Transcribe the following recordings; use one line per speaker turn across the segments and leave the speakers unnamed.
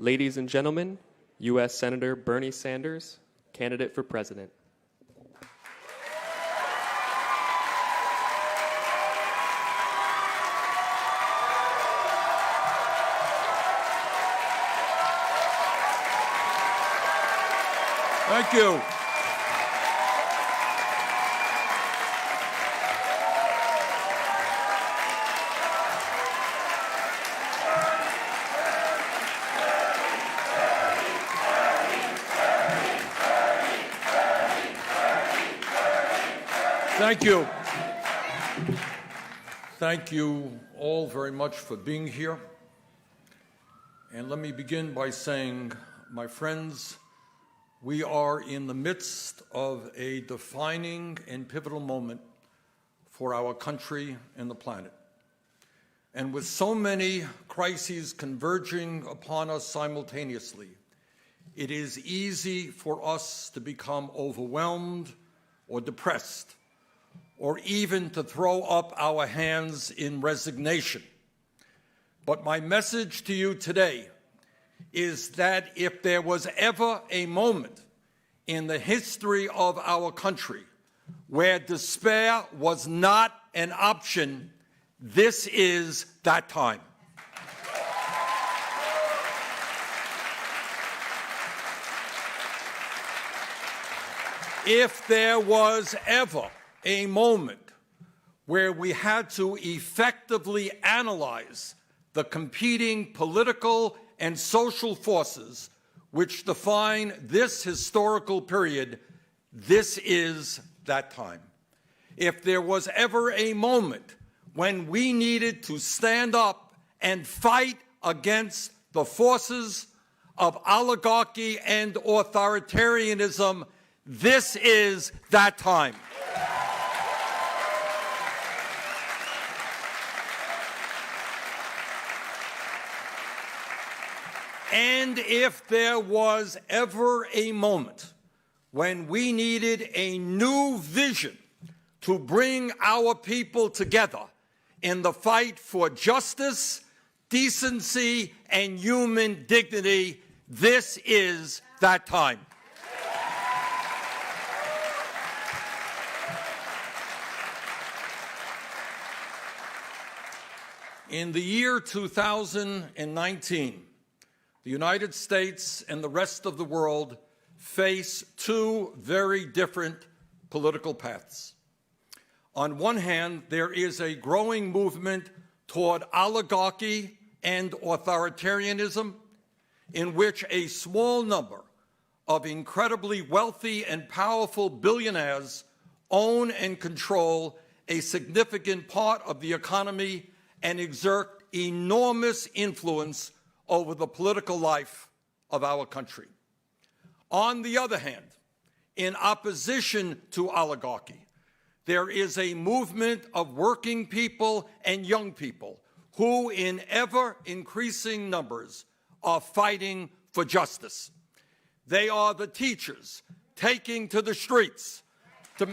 Ladies and gentlemen, U.S. Senator Bernie Sanders, candidate for president.
Thank you. Thank you. Thank you all very much for being here. And let me begin by saying, my friends, we are in the midst of a defining and pivotal moment for our country and the planet. And with so many crises converging upon us simultaneously, it is easy for us to become overwhelmed or depressed, or even to throw up our hands in resignation. But my message to you today is that if there was ever a moment in the history of our country where despair was not an option, this is that time. If there was ever a moment where we had to effectively analyze the competing political and social forces which define this historical period, this is that time. If there was ever a moment when we needed to stand up and fight against the forces of oligarchy and authoritarianism, this is that time. And if there was ever a moment when we needed a new vision to bring our people together in the fight for justice, decency, and human dignity, this is that time. In the year 2019, the United States and the rest of the world face two very different political paths. On one hand, there is a growing movement toward oligarchy and authoritarianism, in which a small number of incredibly wealthy and powerful billionaires own and control a significant part of the economy and exert enormous influence over the political life of our country. On the other hand, in opposition to oligarchy, there is a movement of working people and young people who, in ever-increasing numbers, are fighting for justice. They are the teachers taking to the streets to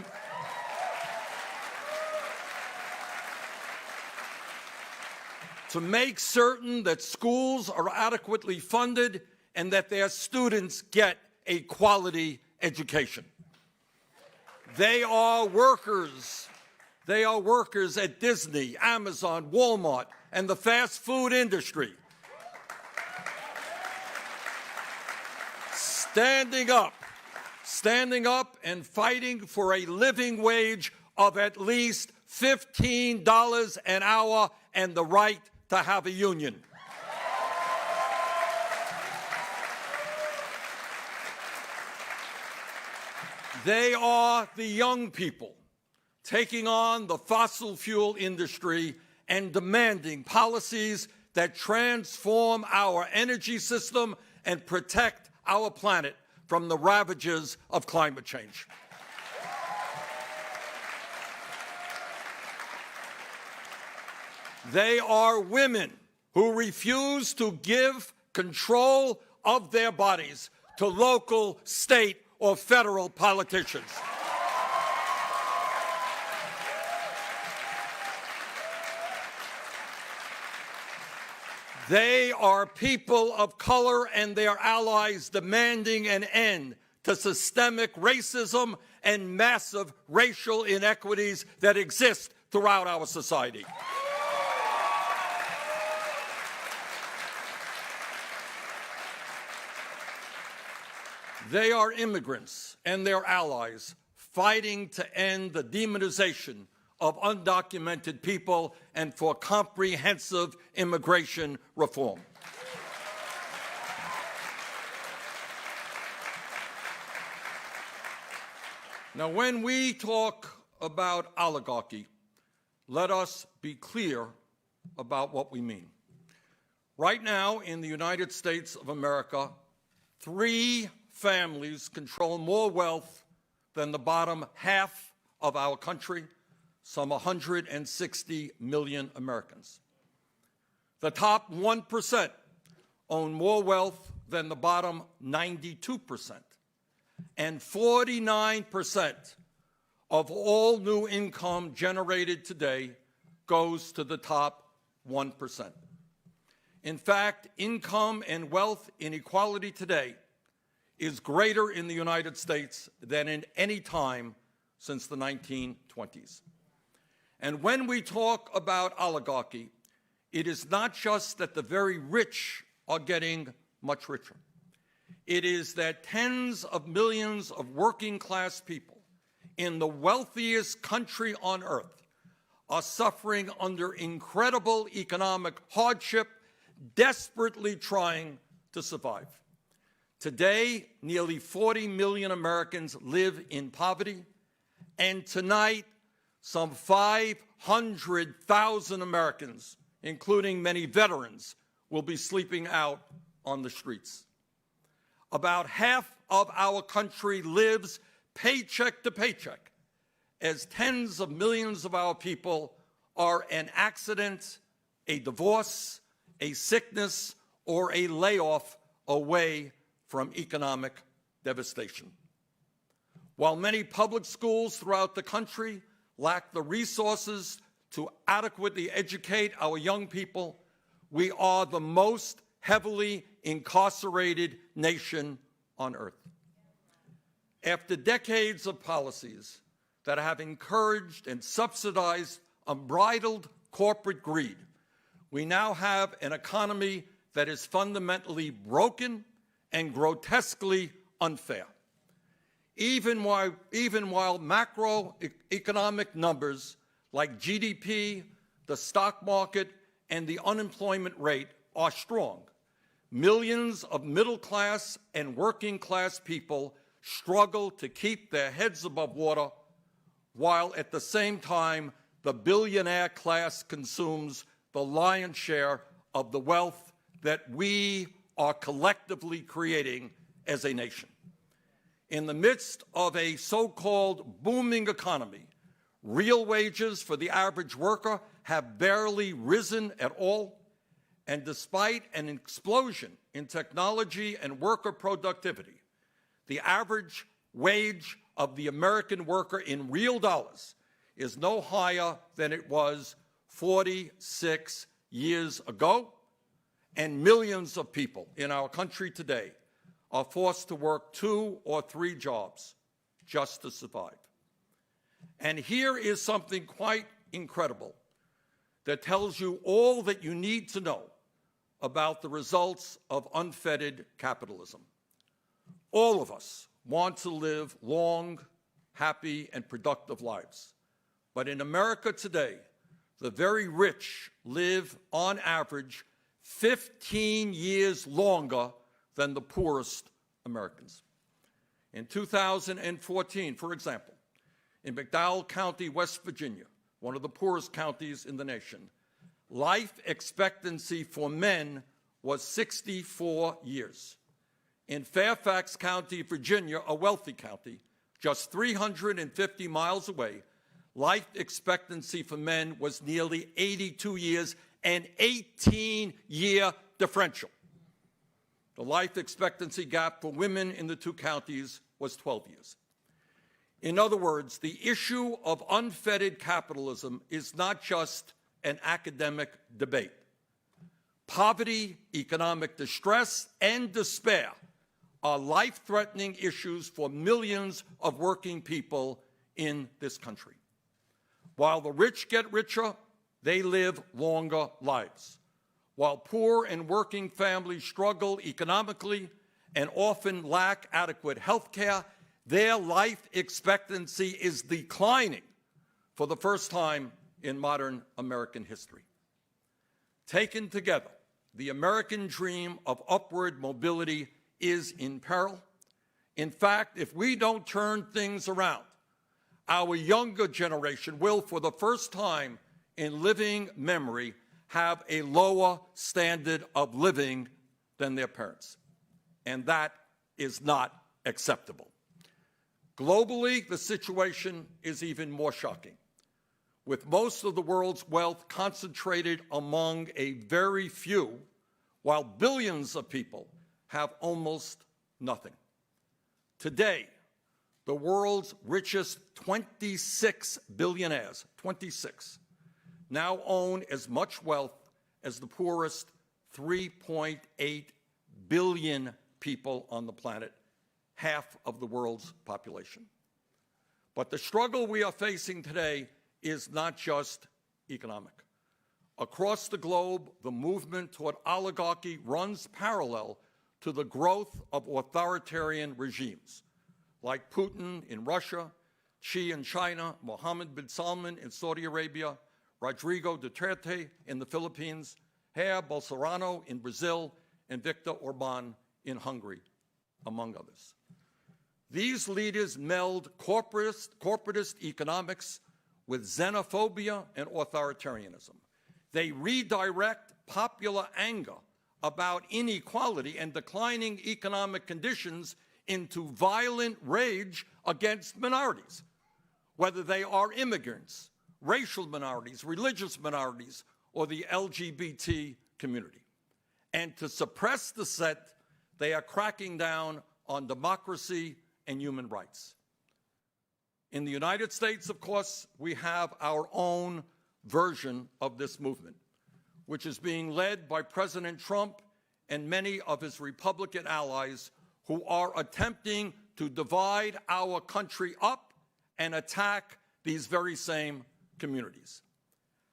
make certain that schools are adequately funded and that their students get a quality education. They are workers. They are workers at Disney, Amazon, Walmart, and the fast food industry. Standing up and fighting for a living wage of at least $15 an hour and the right to have a union. They are the young people taking on the fossil fuel industry and demanding policies that transform our energy system and protect our planet from the ravages of climate change. They are women who refuse to give control of their bodies to local, state, or federal politicians. They are people of color and their allies demanding an end to systemic racism and massive racial inequities that exist throughout our society. They are immigrants and their allies fighting to end the demonization of undocumented people and for comprehensive immigration reform. Now, when we talk about oligarchy, let us be clear about what we mean. Right now, in the United States of America, 3 families control more wealth than the bottom half of our country, some 160 million Americans. The top 1% own more wealth than the bottom 92%. And 49% of all new income generated today goes to the top 1%. In fact, income and wealth inequality today is greater in the United States than in any time since the 1920s. And when we talk about oligarchy, it is not just that the very rich are getting much richer. It is that tens of millions of working-class people in the wealthiest country on earth are suffering under incredible economic hardship, desperately trying to survive. Today, nearly 40 million Americans live in poverty, and tonight, some 500,000 Americans, including many veterans, will be sleeping out on the streets. About half of our country lives paycheck to paycheck, as tens of millions of our people are an accident, a divorce, a sickness, or a layoff away from economic devastation. While many public schools throughout the country lack the resources to adequately educate our young people, we are the most heavily incarcerated nation on earth. After decades of policies that have encouraged and subsidized unbridled corporate greed, we now have an economy that is fundamentally broken and grotesquely unfair. Even while macroeconomic numbers like GDP, the stock market, and the unemployment rate are strong, millions of middle-class and working-class people struggle to keep their heads above water, while at the same time the billionaire class consumes the lion's share of the wealth that we are collectively creating as a nation. In the midst of a so-called booming economy, real wages for the average worker have barely risen at all, and despite an explosion in technology and worker productivity, the average wage of the American worker in real dollars is no higher than it was 46 years ago, and millions of people in our country today are forced to work 2 or 3 jobs just to survive. And here is something quite incredible that tells you all that you need to know about the results of unfettered capitalism. All of us want to live long, happy, and productive lives. But in America today, the very rich live, on average, 15 years longer than the poorest Americans. In 2014, for example, in McDowell County, West Virginia, one of the poorest counties in the nation, life expectancy for men was 64 years. In Fairfax County, Virginia, a wealthy county, just 350 miles away, life expectancy for men was nearly 82 years, an 18-year differential. The life expectancy gap for women in the 2 counties was 12 years. In other words, the issue of unfettered capitalism is not just an academic debate. Poverty, economic distress, and despair are life-threatening issues for millions of working people in this country. While the rich get richer, they live longer lives. While poor and working families struggle economically and often lack adequate health care, their life expectancy is declining for the first time in modern American history. Taken together, the American dream of upward mobility is in peril. In fact, if we don't turn things around, our younger generation will, for the first time in living memory, have a lower standard of living than their parents. And that is not acceptable. Globally, the situation is even more shocking, with most of the world's wealth concentrated among a very few, while billions of people have almost nothing. Today, the world's richest 26 billionaires, 26, now own as much wealth as the poorest 3.8 billion people on the planet, half of the world's population. But the struggle we are facing today is not just economic. Across the globe, the movement toward oligarchy runs parallel to the growth of authoritarian regimes, like Putin in Russia, Xi in China, Mohammed bin Salman in Saudi Arabia, Rodrigo Duterte in the Philippines, Jair Bolsonaro in Brazil, and Viktor Orban in Hungary, among others. These leaders meld corporatist economics with xenophobia and authoritarianism. They redirect popular anger about inequality and declining economic conditions into violent rage against minorities, whether they are immigrants, racial minorities, religious minorities, or the LGBT community. And to suppress dissent, they are cracking down on democracy and human rights. In the United States, of course, we have our own version of this movement, which is being led by President Trump and many of his Republican allies who are attempting to divide our country up and attack these very same communities.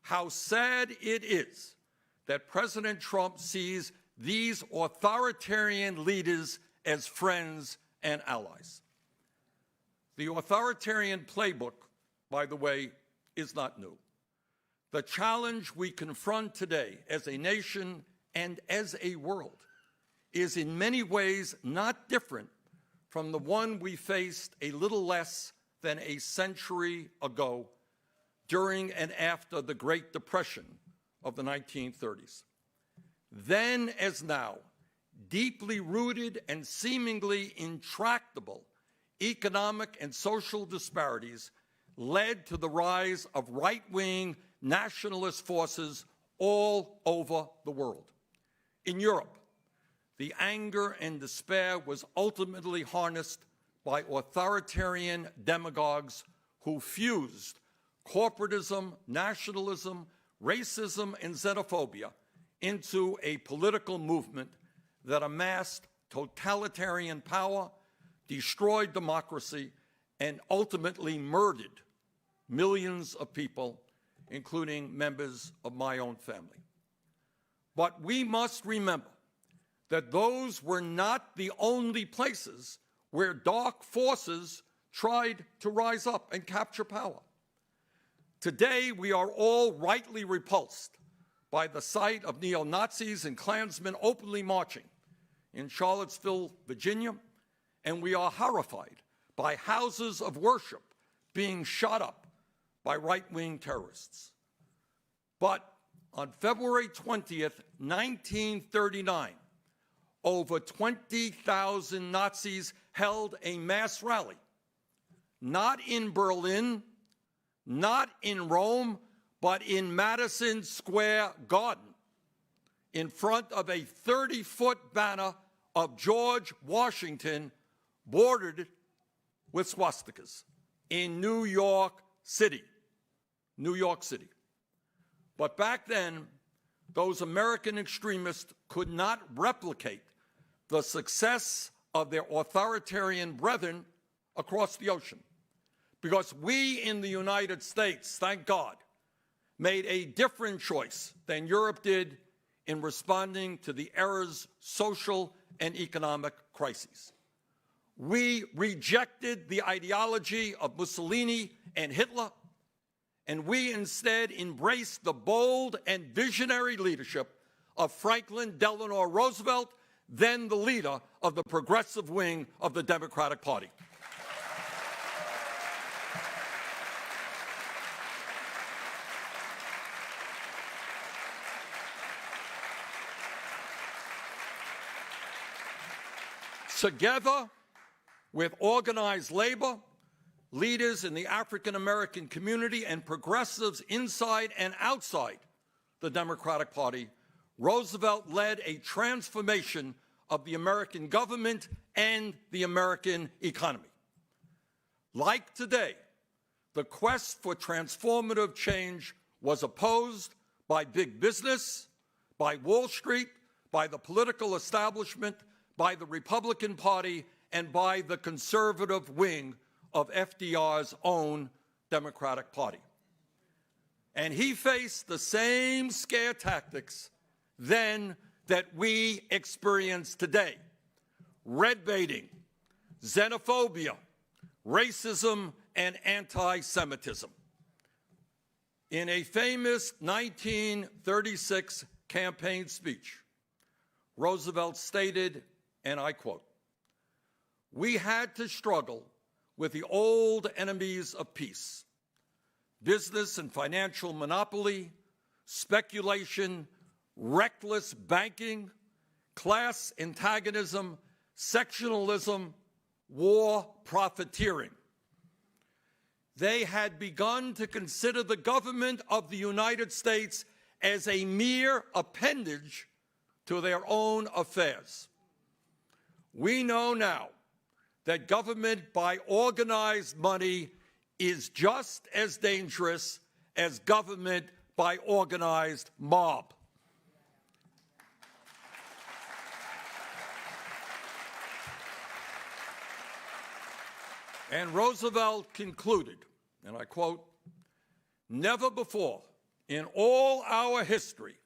How sad it is that President Trump sees these authoritarian leaders as friends and allies. The authoritarian playbook, by the way, is not new. The challenge we confront today as a nation and as a world is in many ways not different from the one we faced a little less than a century ago during and after the Great Depression of the 1930s. Then as now, deeply rooted and seemingly intractable economic and social disparities led to the rise of right-wing nationalist forces all over the world. In Europe, the anger and despair was ultimately harnessed by authoritarian demagogues who fused corporatism, nationalism, racism, and xenophobia into a political movement that amassed totalitarian power, destroyed democracy, and ultimately murdered millions of people, including members of my own family. But we must remember that those were not the only places where dark forces tried to rise up and capture power. Today, we are all rightly repulsed by the sight of neo-Nazis and Klansmen openly marching in Charlottesville, Virginia, and we are horrified by houses of worship being shot up by right-wing terrorists. But on February 20th, 1939, over 20,000 Nazis held a mass rally, not in Berlin, not in Rome, but in Madison Square Garden, in front of a 30-foot banner of George Washington bordered with swastikas in New York City. New York City. But back then, those American extremists could not replicate the success of their authoritarian brethren across the ocean. Because we in the United States, thank God, made a different choice than Europe did in responding to the era's social and economic crises. We rejected the ideology of Mussolini and Hitler, and we instead embraced the bold and visionary leadership of Franklin Delano Roosevelt, then the leader of the progressive wing of the Democratic Party. Together with organized labor, leaders in the African American community, and progressives inside and outside the Democratic Party, Roosevelt led a transformation of the American government and the American economy. Like today, the quest for transformative change was opposed by big business, by Wall Street, by the political establishment, by the Republican Party, and by the conservative wing of FDR's own Democratic Party. And he faced the same scare tactics then that we experience today: red baiting, xenophobia, racism, and anti-Semitism. In a famous 1936 campaign speech, Roosevelt stated, and I quote, "We had to struggle with the old enemies of peace: business and financial monopoly, speculation, reckless banking, class antagonism, sectionalism, war profiteering." They had begun to consider the government of the United States as a mere appendage to their own affairs. We know now that government by organized money is just as dangerous as government by organized mob. And Roosevelt concluded, and I quote, "Never before in all our history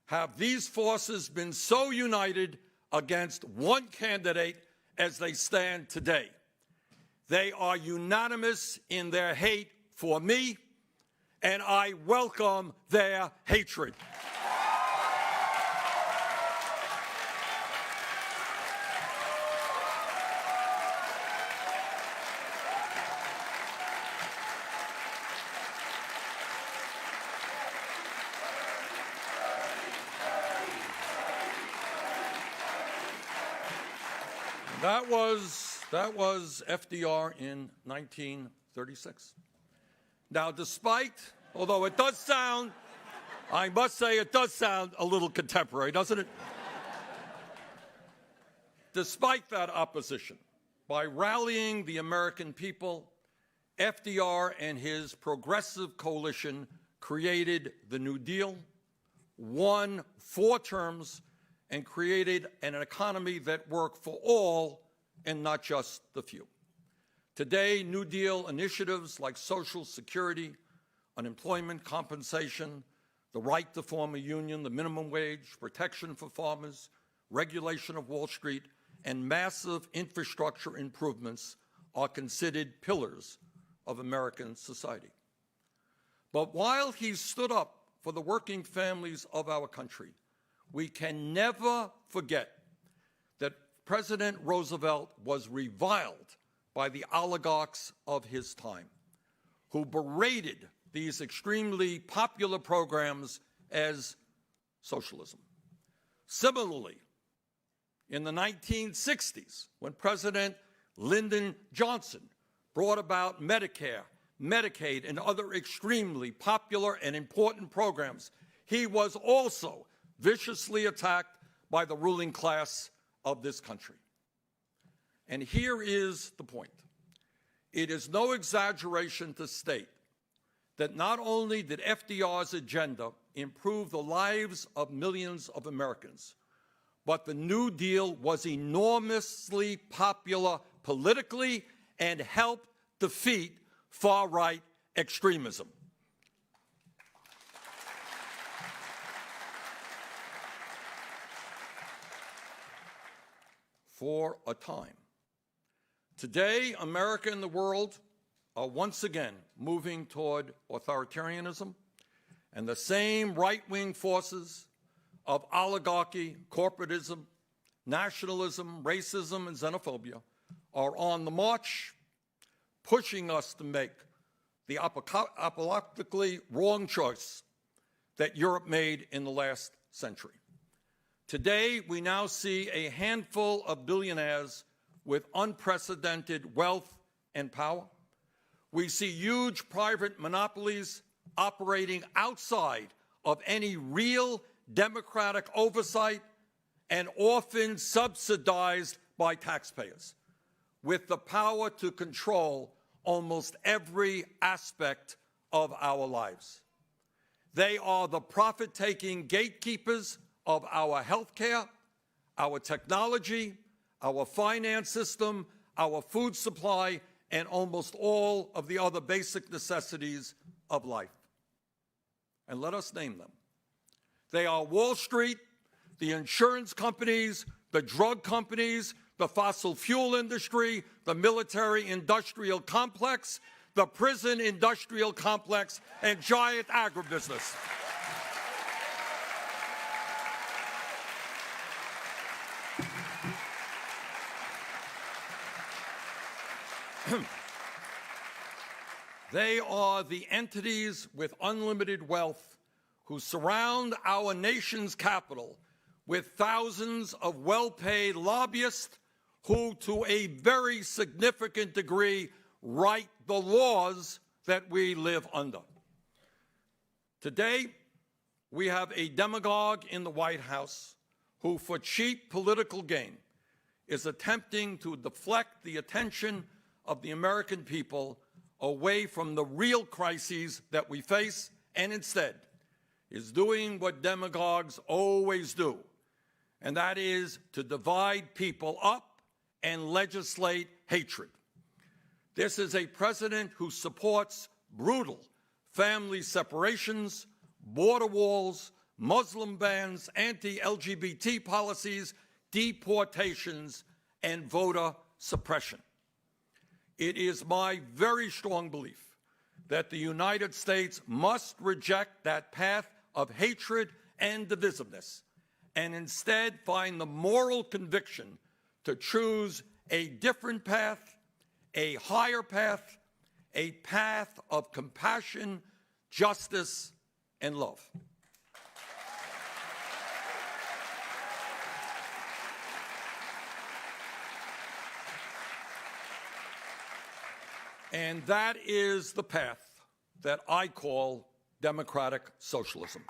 have these forces been so united against one candidate as they stand today. They are unanimous in their hate for me, and I welcome their hatred." That was FDR in 1936. Now, although it does sound, I must say it does sound a little contemporary, doesn't it? Despite that opposition, by rallying the American people, FDR and his progressive coalition created the New Deal, won 4 terms, and created an economy that worked for all and not just the few. Today, New Deal initiatives like Social Security, unemployment compensation, the right to form a union, the minimum wage, protection for farmers, regulation of Wall Street, and massive infrastructure improvements are considered pillars of American society. But while he stood up for the working families of our country, we can never forget that President Roosevelt was reviled by the oligarchs of his time, who berated these extremely popular programs as socialism. Similarly, in the 1960s, when President Lyndon Johnson brought about Medicare, Medicaid, and other extremely popular and important programs, he was also viciously attacked by the ruling class of this country. And here is the point. It is no exaggeration to state that not only did FDR's agenda improved the lives of millions of Americans. But the New Deal was enormously popular politically and helped defeat far-right extremism. For a time. Today, America and the world are once again moving toward authoritarianism, and the same right-wing forces of oligarchy, corporatism, nationalism, racism, and xenophobia are on the march, pushing us to make the apocalyptically wrong choice that Europe made in the last century. Today, we now see a handful of billionaires with unprecedented wealth and power. We see huge private monopolies operating outside of any real democratic oversight and often subsidized by taxpayers, with the power to control almost every aspect of our lives. They are the profit-taking gatekeepers of our healthcare, our technology, our finance system, our food supply, and almost all of the other basic necessities of life. And let us name them. They are Wall Street, the insurance companies, the drug companies, the fossil fuel industry, the military-industrial complex, the prison-industrial complex, and giant agribusiness. They are the entities with unlimited wealth who surround our nation's capital with thousands of well-paid lobbyists who, to a very significant degree, write the laws that we live under. Today, we have a demagogue in the White House who, for cheap political gain, is attempting to deflect the attention of the American people away from the real crises that we face, and instead is doing what demagogues always do, and that is to divide people up and legislate hatred. This is a president who supports brutal family separations, border walls, Muslim bans, anti-LGBT policies, deportations, and voter suppression. It is my very strong belief that the United States must reject that path of hatred and divisiveness and instead find the moral conviction to choose a different path, a higher path, a path of compassion, justice, and love. And that is the path that I call democratic socialism.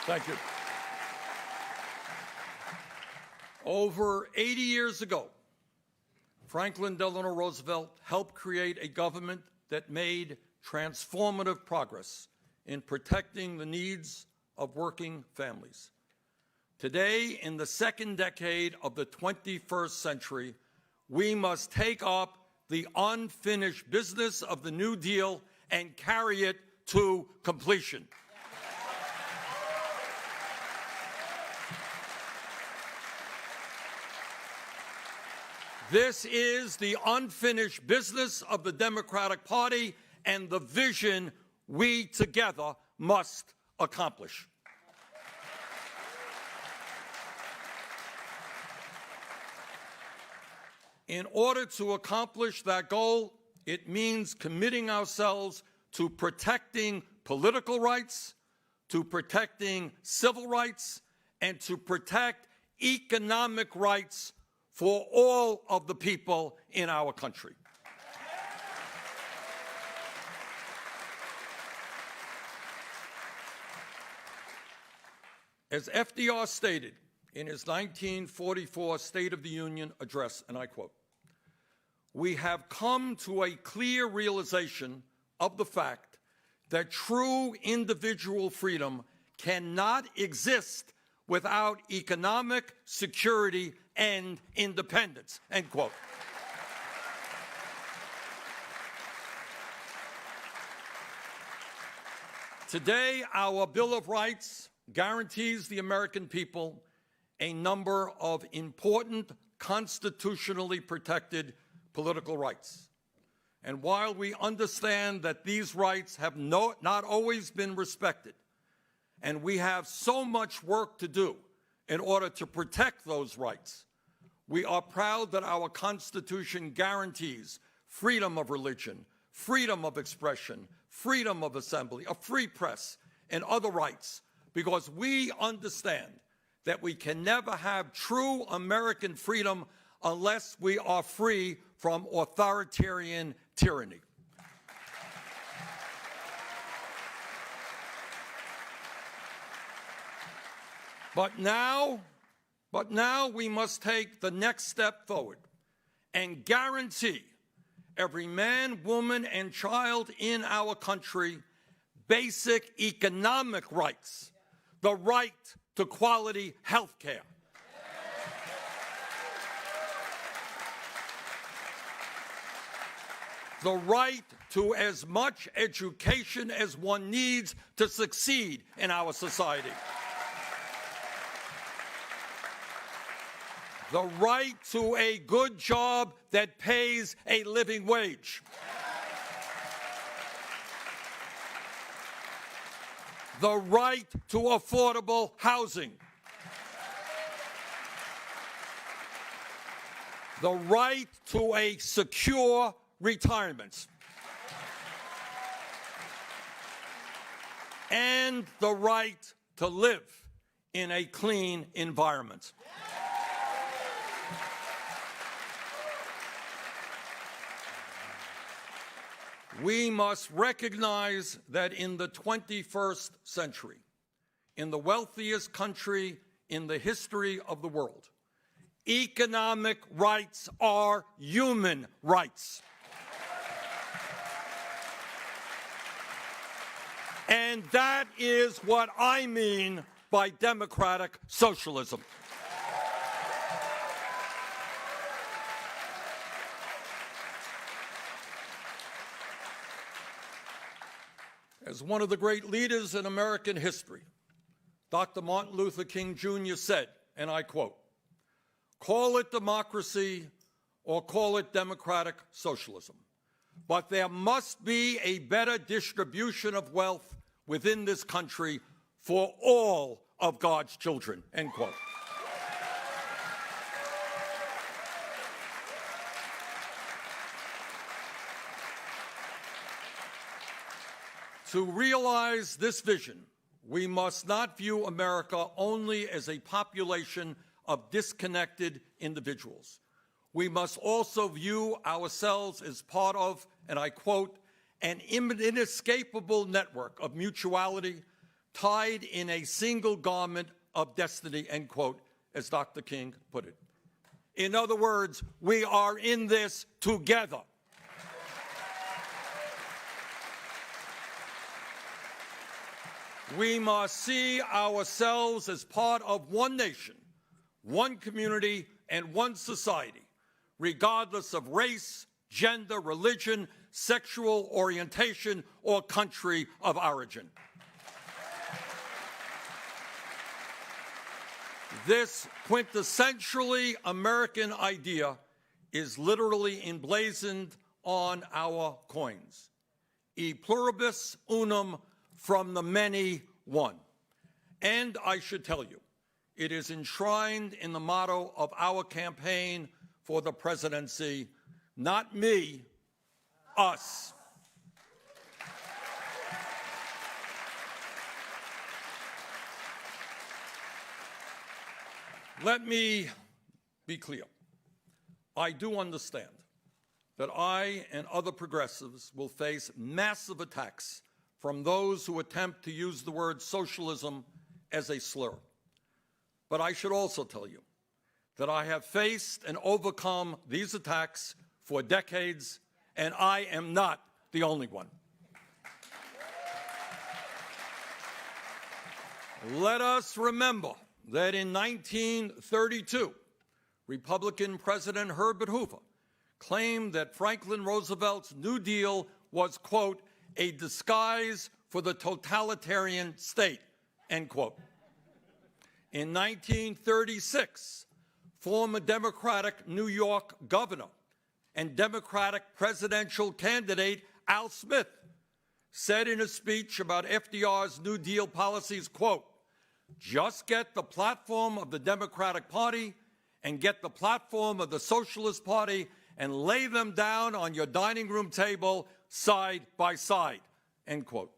Thank you. Over 80 years ago, Franklin Delano Roosevelt helped create a government that made transformative progress in protecting the needs of working families. Today, in the second decade of the 21st century, we must take up the unfinished business of the New Deal and carry it to completion. This is the unfinished business of the Democratic Party and the vision we together must accomplish. In order to accomplish that goal, it means committing ourselves to protecting political rights, to protecting civil rights, and to protect economic rights for all of the people in our country. As FDR stated in his 1944 State of the Union address, and I quote, "We have come to a clear realization of the fact that true individual freedom cannot exist without economic security and independence," end quote. Today, our Bill of Rights guarantees the American people a number of important constitutionally protected political rights. And while we understand that these rights have not always been respected, and we have so much work to do in order to protect those rights, we are proud that our Constitution guarantees freedom of religion, freedom of expression, freedom of assembly, a free press, and other rights, because we understand that we can never have true American freedom unless we are free from authoritarian tyranny. But now we must take the next step forward and guarantee every man, woman, and child in our country basic economic rights, the right to quality health care, the right to as much education as one needs to succeed in our society, the right to a good job that pays a living wage, the right to affordable housing, the right to a secure retirement, and the right to live in a clean environment. We must recognize that in the 21st century, in the wealthiest country in the history of the world, economic rights are human rights. And that is what I mean by democratic socialism. As one of the great leaders in American history, Dr. Martin Luther King Jr. said, and I quote, "Call it democracy or call it democratic socialism, but there must be a better distribution of wealth within this country for all of God's children," end quote. To realize this vision, we must not view America only as a population of disconnected individuals. We must also view ourselves as part of, and I quote, "an inescapable network of mutuality tied in a single garment of destiny," end quote, as Dr. King put it. In other words, we are in this together. We must see ourselves as part of one nation, one community, and one society, regardless of race, gender, religion, sexual orientation, or country of origin. This quintessentially American idea is literally emblazoned on our coins. E pluribus unum, from the many, one. And I should tell you, it is enshrined in the motto of our campaign for the presidency, not me, us. Let me be clear. I do understand that I and other progressives will face massive attacks from those who attempt to use the word socialism as a slur. But I should also tell you that I have faced and overcome these attacks for decades, and I am not the only one. Let us remember that in 1932, Republican President Herbert Hoover claimed that Franklin Roosevelt's New Deal was, quote, a disguise for the totalitarian state, end quote. In 1936, former Democratic New York governor and Democratic presidential candidate Al Smith said in a speech about FDR's New Deal policies, quote, just get the platform of the Democratic Party and get the platform of the Socialist Party and lay them down on your dining room table side by side, end quote.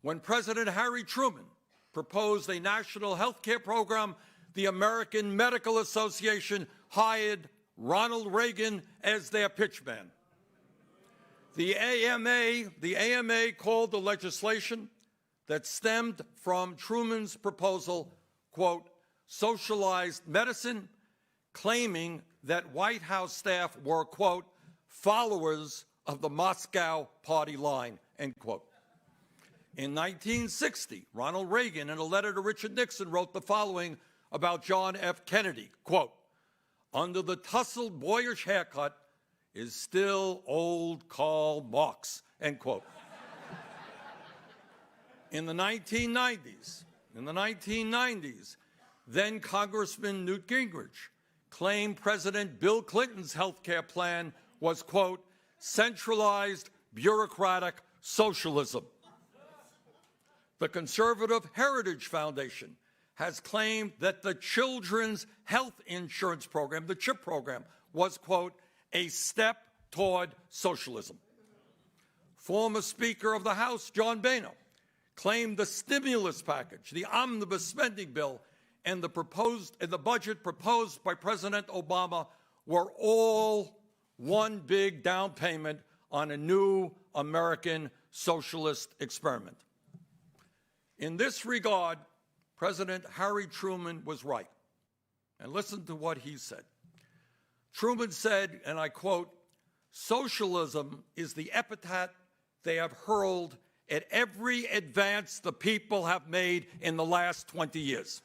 When President Harry Truman proposed a national health care program, the American Medical Association hired Ronald Reagan as their pitchman. The AMA called the legislation that stemmed from Truman's proposal, quote, socialized medicine, claiming that White House staff were, quote, followers of the Moscow party line, end quote. In 1960, Ronald Reagan, in a letter to Richard Nixon, wrote the following about John F. Kennedy, quote, under the tousled boyish haircut is still old Karl Marx, end quote. In the 1990s, then Congressman Newt Gingrich claimed President Bill Clinton's health care plan was, quote, centralized bureaucratic socialism. The Conservative Heritage Foundation has claimed that the Children's Health Insurance Program, the CHIP program, was, quote, a step toward socialism. Former Speaker of the House, John Boehner, claimed the stimulus package, the omnibus spending bill, and the budget proposed by President Obama were all one big down payment on a new American socialist experiment. In this regard, President Harry Truman was right. And listen to what he said. Truman said, and I quote, socialism is the epithet they have hurled at every advance the people have made in the last 20 years.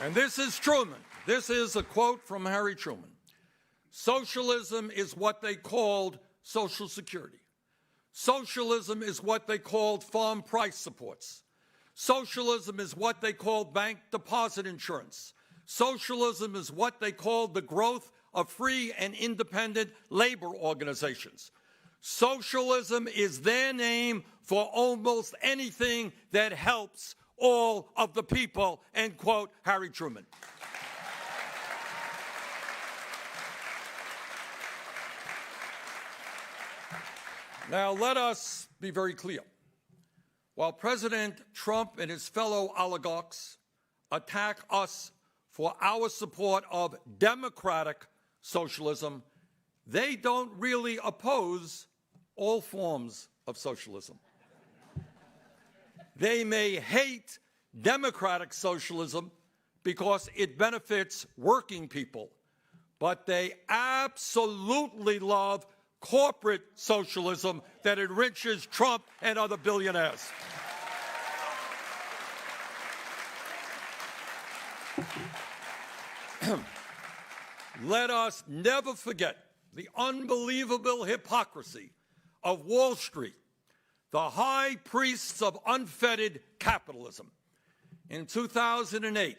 And this is Truman. This is a quote from Harry Truman. Socialism is what they called Social Security. Socialism is what they called farm price supports. Socialism is what they called bank deposit insurance. Socialism is what they called the growth of free and independent labor organizations. Socialism is their name for almost anything that helps all of the people, end quote, Harry Truman. Now, let us be very clear. While President Trump and his fellow oligarchs attack us for our support of democratic socialism, they don't really oppose all forms of socialism. They may hate democratic socialism because it benefits working people, but they absolutely love corporate socialism that enriches Trump and other billionaires. Let us never forget the unbelievable hypocrisy of Wall Street, the high priests of unfettered capitalism. In 2008,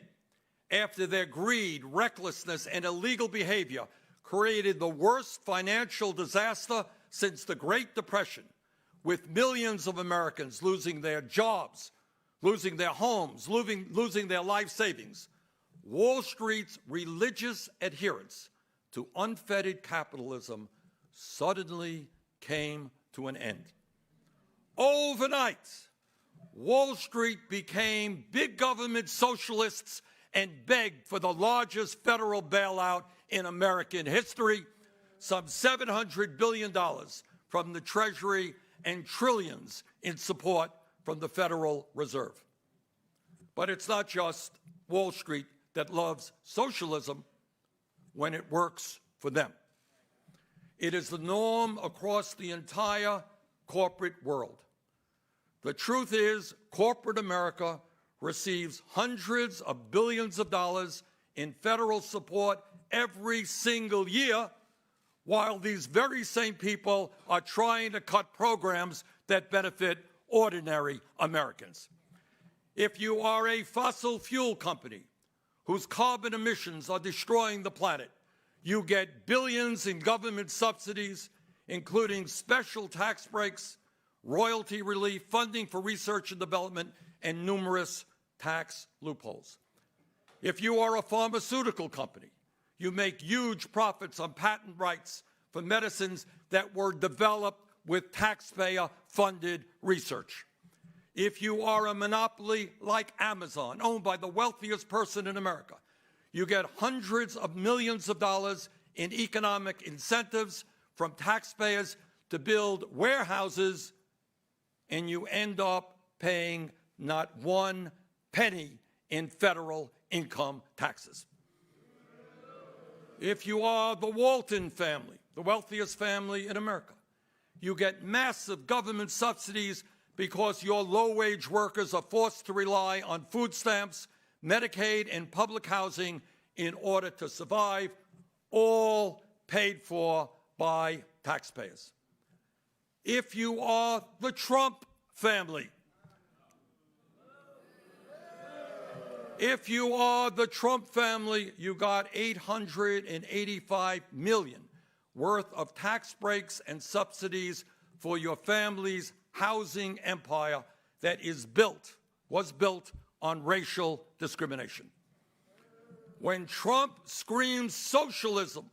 after their greed, recklessness, and illegal behavior created the worst financial disaster since the Great Depression, with millions of Americans losing their jobs, losing their homes, losing their life savings, Wall Street's religious adherence to unfettered capitalism suddenly came to an end. Overnight, Wall Street became big government socialists and begged for the largest federal bailout in American history, some $700 billion from the Treasury and trillions in support from the Federal Reserve. But it's not just Wall Street that loves socialism when it works for them. It is the norm across the entire corporate world. The truth is, corporate America receives hundreds of billions of dollars in federal support every single year, while these very same people are trying to cut programs that benefit ordinary Americans. If you are a fossil fuel company whose carbon emissions are destroying the planet, you get billions in government subsidies, including special tax breaks, royalty relief, funding for research and development, and numerous tax loopholes. If you are a pharmaceutical company, you make huge profits on patent rights for medicines that were developed with taxpayer-funded research. If you are a monopoly like Amazon, owned by the wealthiest person in America, you get hundreds of millions of dollars in economic incentives from taxpayers to build warehouses, and you end up paying not one penny in federal income taxes. If you are the Walton family, the wealthiest family in America, you get massive government subsidies because your low-wage workers are forced to rely on food stamps, Medicaid, and public housing in order to survive, all paid for by taxpayers. If you are the Trump family, you got $885 million worth of tax breaks and subsidies for your family's housing empire that was built on racial discrimination. When Trump screams socialism,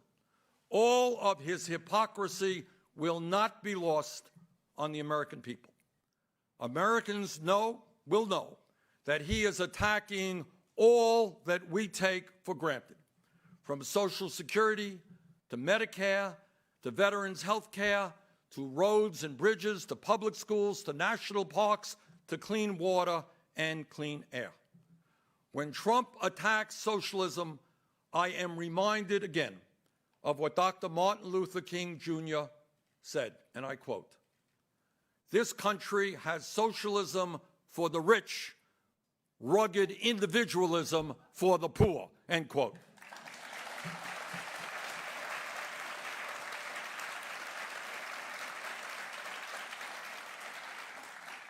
all of his hypocrisy will not be lost on the American people. Americans will know that he is attacking all that we take for granted, from Social Security to Medicare to veterans' health care to roads and bridges to public schools to national parks to clean water and clean air. When Trump attacks socialism, I am reminded again of what Dr. Martin Luther King Jr. said, and I quote, "This country has socialism for the rich, rugged individualism for the poor," end quote.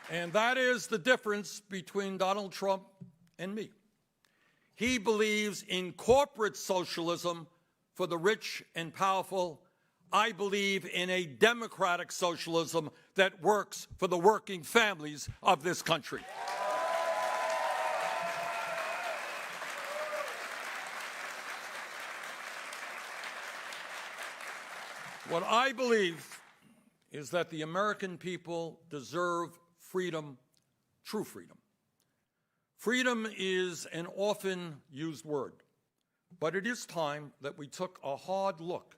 And that is the difference between Donald Trump and me. He believes in corporate socialism for the rich and powerful. I believe in a democratic socialism that works for the working families of this country. What I believe is that the American people deserve freedom, true freedom. Freedom is an often used word, but it is time that we took a hard look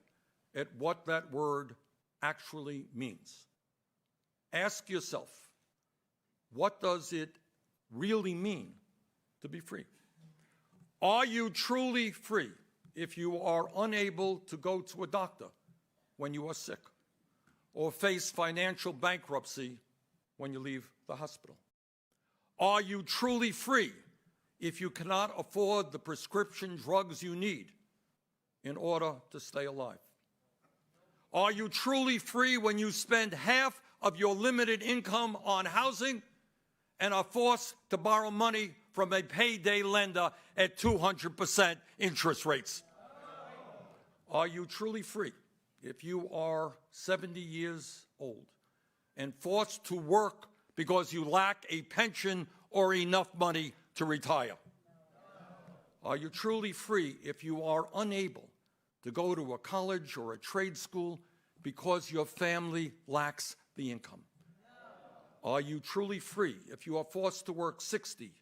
at what that word actually means. Ask yourself, what does it really mean to be free? Are you truly free if you are unable to go to a doctor when you are sick, or face financial bankruptcy when you leave the hospital? Are you truly free if you cannot afford the prescription drugs you need in order to stay alive? Are you truly free when you spend half of your limited income on housing and are forced to borrow money from a payday lender at 200% interest rates? Are you truly free if you are 70 years old and forced to work because you lack a pension or enough money to retire? Are you truly free if you are unable to go to a college or a trade school because your family lacks the income? Are you truly free if you are forced to work 60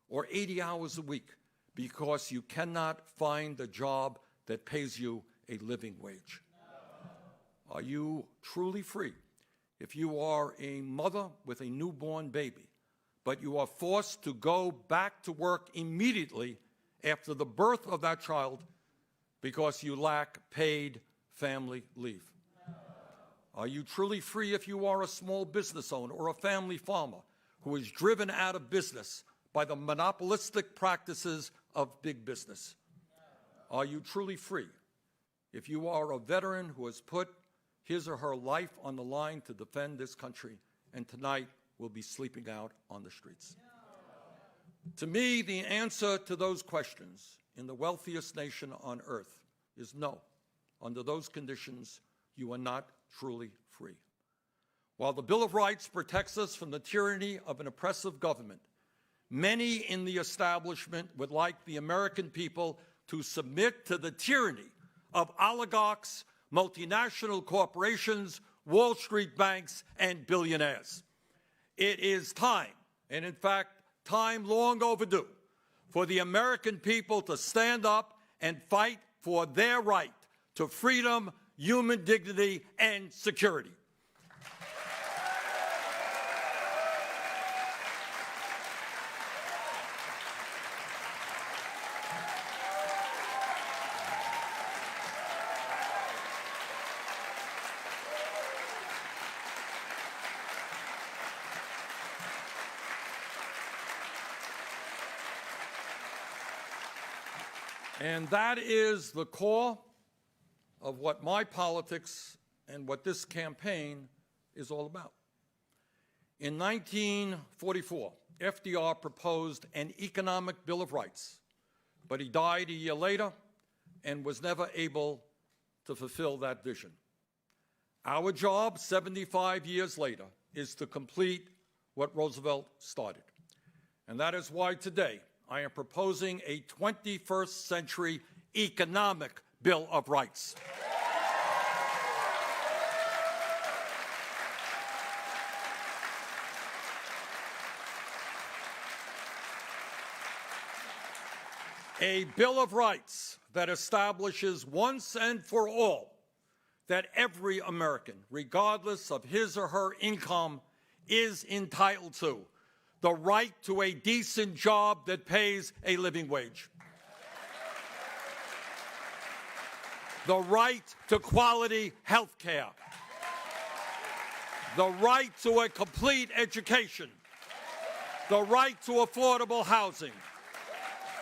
or 80 hours a week because you cannot find a job that pays you a living wage? Are you truly free if you are a mother with a newborn baby, but you are forced to go back to work immediately after the birth of that child because you lack paid family leave? Are you truly free if you are a small business owner or a family farmer who is driven out of business by the monopolistic practices of big business? Are you truly free if you are a veteran who has put his or her life on the line to defend this country and tonight will be sleeping out on the streets? To me, the answer to those questions in the wealthiest nation on earth is no. Under those conditions, you are not truly free. While the Bill of Rights protects us from the tyranny of an oppressive government, many in the establishment would like the American people to submit to the tyranny of oligarchs, multinational corporations, Wall Street banks, and billionaires. It is time, and in fact, time long overdue, for the American people to stand up and fight for their right to freedom, human dignity, and security. And that is the core of what my politics and what this campaign is all about. In 1944, FDR proposed an economic Bill of Rights, but he died a year later and was never able to fulfill that vision. Our job, 75 years later, is to complete what Roosevelt started. And that is why today I am proposing a 21st century economic Bill of Rights. A Bill of Rights that establishes once and for all that every American, regardless of his or her income, is entitled to the right to a decent job that pays a living wage, the right to quality health care, the right to a complete education, the right to affordable housing,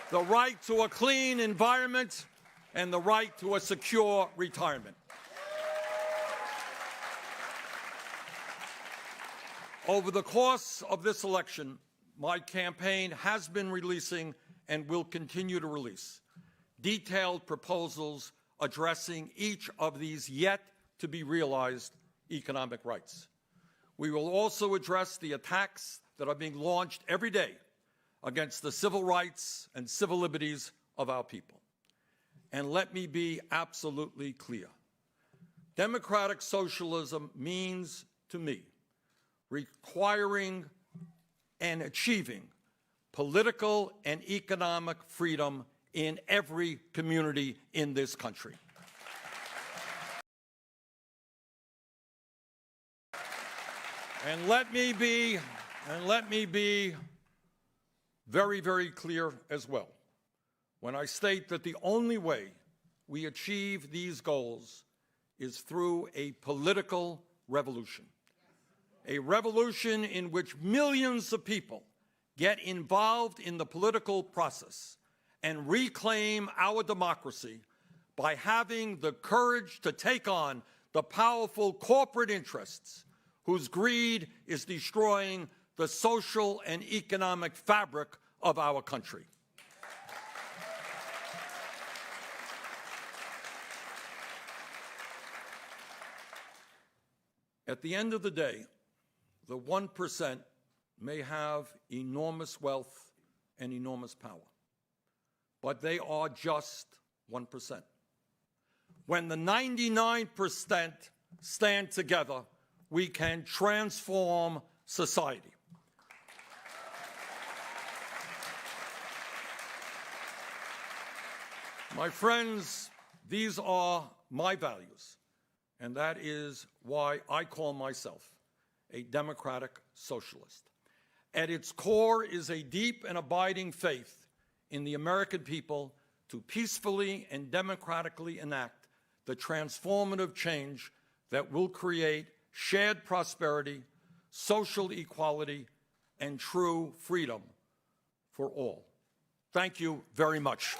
the right to a clean environment, and the right to a secure retirement. Over the course of this election, my campaign has been releasing and will continue to release detailed proposals addressing each of these yet-to-be-realized economic rights. We will also address the attacks that are being launched every day against the civil rights and civil liberties of our people. And let me be absolutely clear. Democratic socialism means, to me, requiring and achieving political and economic freedom in every community in this country. And let me be very, very clear as well when I state that the only way we achieve these goals is through a political revolution. A revolution in which millions of people get involved in the political process and reclaim our democracy by having the courage to take on the powerful corporate interests whose greed is destroying the social and economic fabric of our country. At the end of the day, the 1% may have enormous wealth and enormous power, but they are just 1%. When the 99% stand together, we can transform society. My friends, these are my values, and that is why I call myself a Democratic Socialist. At its core is a deep and abiding faith in the American people to peacefully and democratically enact the transformative change that will create shared prosperity, social equality, and true freedom for all. Thank you very much.